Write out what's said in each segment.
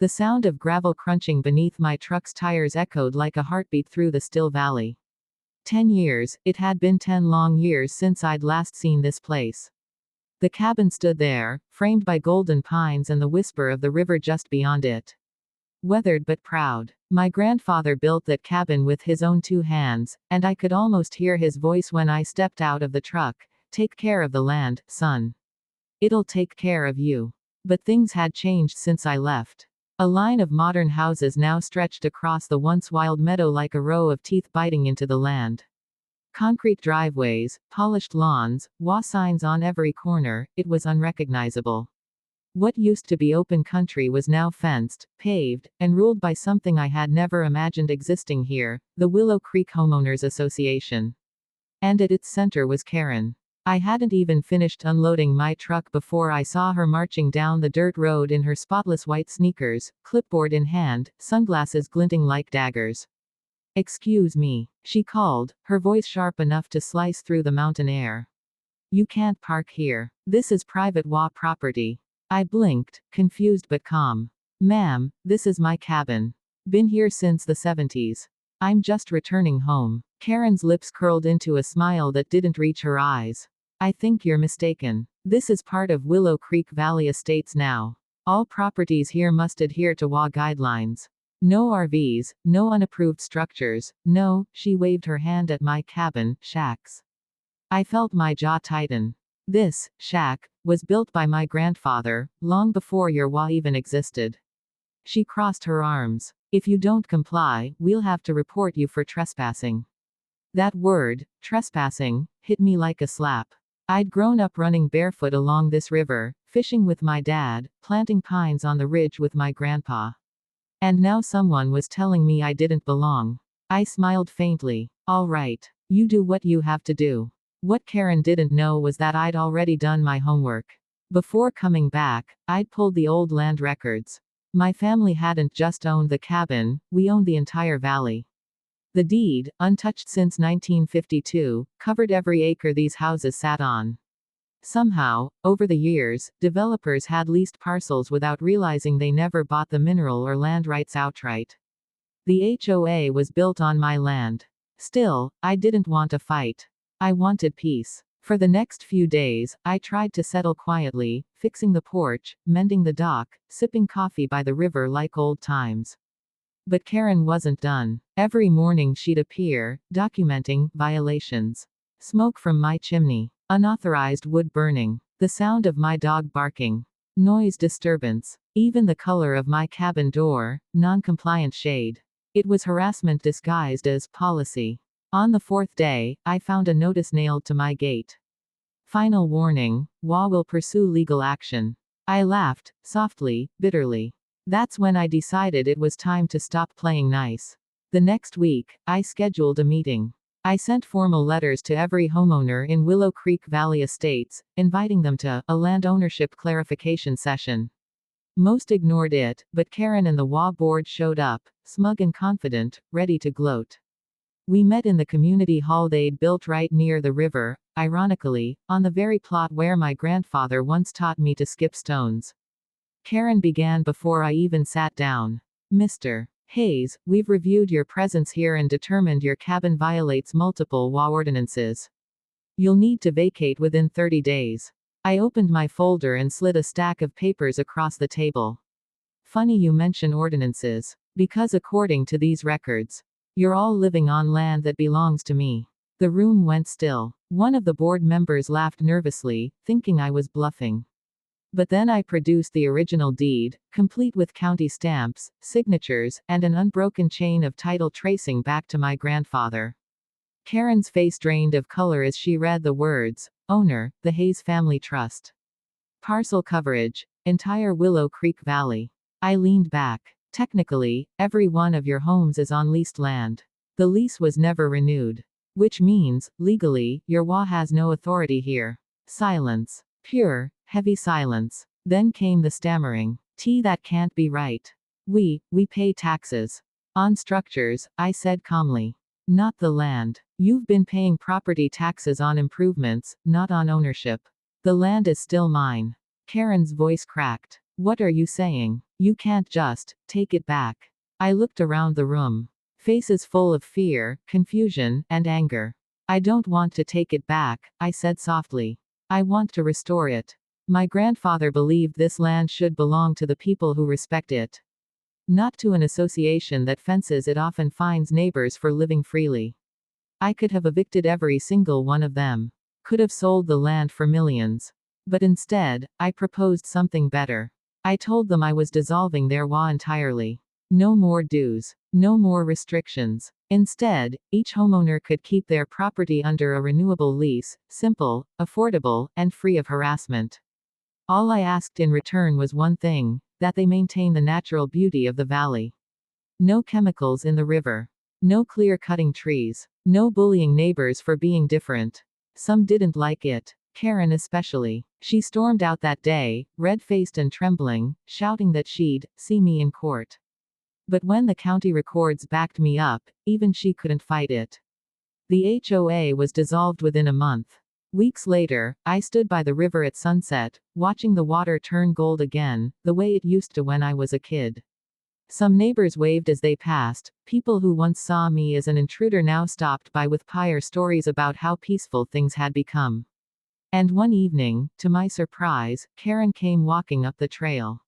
The sound of gravel crunching beneath my truck's tires echoed like a heartbeat through the still valley. 10 years, it had been 10 long years since I'd last seen this place. The cabin stood there, framed by golden pines and the whisper of the river just beyond it. Weathered but proud. My grandfather built that cabin with his own 2 hands, and I could almost hear his voice when I stepped out of the truck. "Take care of the land, son. It'll take care of you." But things had changed since I left. A line of modern houses now stretched across the once wild meadow like a row of teeth biting into the land. Concrete driveways, polished lawns, HOA signs on every corner, it was unrecognizable. What used to be open country was now fenced, paved, and ruled by something I had never imagined existing here, the Willow Creek Homeowners Association. And at its center was Karen. I hadn't even finished unloading my truck before I saw her marching down the dirt road in her spotless white sneakers, clipboard in hand, sunglasses glinting like daggers. "Excuse me," she called, her voice sharp enough to slice through the mountain air. "You can't park here. This is private HOA property." I blinked, confused but calm. "Ma'am, this is my cabin. Been here since the 70s. I'm just returning home." Karen's lips curled into a smile that didn't reach her eyes. "I think you're mistaken. This is part of Willow Creek Valley Estates now. All properties here must adhere to HOA guidelines. No RVs, no unapproved structures, no," she waved her hand at my cabin, "shacks." I felt my jaw tighten. "This shack was built by my grandfather, long before your HOA even existed." She crossed her arms. "If you don't comply, we'll have to report you for trespassing." That word, trespassing, hit me like a slap. I'd grown up running barefoot along this river, fishing with my dad, planting pines on the ridge with my grandpa. And now someone was telling me I didn't belong. I smiled faintly. "All right. You do what you have to do." What Karen didn't know was that I'd already done my homework. Before coming back, I'd pulled the old land records. My family hadn't just owned the cabin, we owned the entire valley. The deed, untouched since 1952, covered every acre these houses sat on. Somehow, over the years, developers had leased parcels without realizing they never bought the mineral or land rights outright. The HOA was built on my land. Still, I didn't want a fight. I wanted peace. For the next few days, I tried to settle quietly, fixing the porch, mending the dock, sipping coffee by the river like old times. But Karen wasn't done. Every morning she'd appear, documenting violations. Smoke from my chimney. Unauthorized wood burning. The sound of my dog barking. Noise disturbance. Even the color of my cabin door, non-compliant shade. It was harassment disguised as policy. On the 4th day, I found a notice nailed to my gate. "Final warning, HOA will pursue legal action." I laughed, softly, bitterly. That's when I decided it was time to stop playing nice. The next week, I scheduled a meeting. I sent formal letters to every homeowner in Willow Creek Valley Estates, inviting them to a land ownership clarification session. Most ignored it, but Karen and the HOA board showed up, smug and confident, ready to gloat. We met in the community hall they'd built right near the river, ironically, on the very plot where my grandfather once taught me to skip stones. Karen began before I even sat down. "Mr. Hayes, we've reviewed your presence here and determined your cabin violates multiple HOA ordinances. You'll need to vacate within 30 days. I opened my folder and slid a stack of papers across the table. "Funny you mention ordinances. Because according to these records, you're all living on land that belongs to me." The room went still. One of the board members laughed nervously, thinking I was bluffing. But then I produced the original deed, complete with county stamps, signatures, and an unbroken chain of title tracing back to my grandfather. Karen's face drained of color as she read the words, "Owner, the Hayes Family Trust. Parcel coverage, entire Willow Creek Valley." I leaned back. "Technically, every one of your homes is on leased land. The lease was never renewed. Which means, legally, your HOA has no authority here." Silence. Pure, heavy silence. Then came the stammering. That can't be right. We pay taxes. On structures," I said calmly. "Not the land. You've been paying property taxes on improvements, not on ownership. The land is still mine." Karen's voice cracked. What are you saying? You can't just take it back. I looked around the room. Faces full of fear, confusion, and anger. I don't want to take it back, I said softly. I want to restore it. My grandfather believed this land should belong to the people who respect it, not to an association that fences it off and fines neighbors for living freely. I could have evicted every single one of them. Could have sold the land for millions. But instead, I proposed something better. I told them I was dissolving their HOA entirely. No more dues. No more restrictions. Instead, each homeowner could keep their property under a renewable lease, simple, affordable, and free of harassment. All I asked in return was one thing, that they maintain the natural beauty of the valley. No chemicals in the river. No clear-cutting trees. No bullying neighbors for being different. Some didn't like it. Karen especially. She stormed out that day, red-faced and trembling, shouting that she'd see me in court. But when the county records backed me up, even she couldn't fight it. The HOA was dissolved within a month. Weeks later, I stood by the river at sunset, watching the water turn gold again, the way it used to when I was a kid. Some neighbors waved as they passed. People who once saw me as an intruder now stopped by with pyre stories about how peaceful things had become. And one evening, to my surprise, Karen came walking up the trail.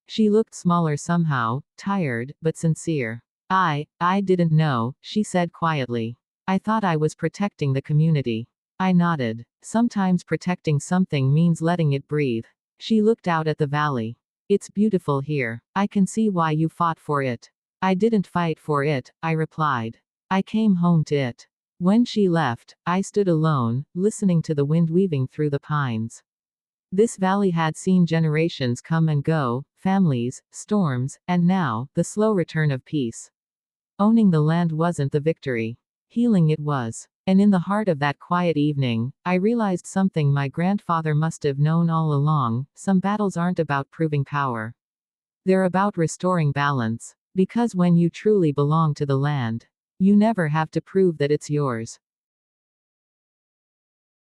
She looked smaller somehow, tired, but sincere. I didn't know, she said quietly. I thought I was protecting the community. I nodded. Sometimes protecting something means letting it breathe. She looked out at the valley. It's beautiful here. I can see why you fought for it. I didn't fight for it, I replied. I came home to it. When she left, I stood alone, listening to the wind weaving through the pines. This valley had seen generations come and go, families, storms, and now, the slow return of peace. Owning the land wasn't the victory. Healing it was. And in the heart of that quiet evening, I realized something my grandfather must have known all along: some battles aren't about proving power. They're about restoring balance. Because when you truly belong to the land, you never have to prove that it's yours.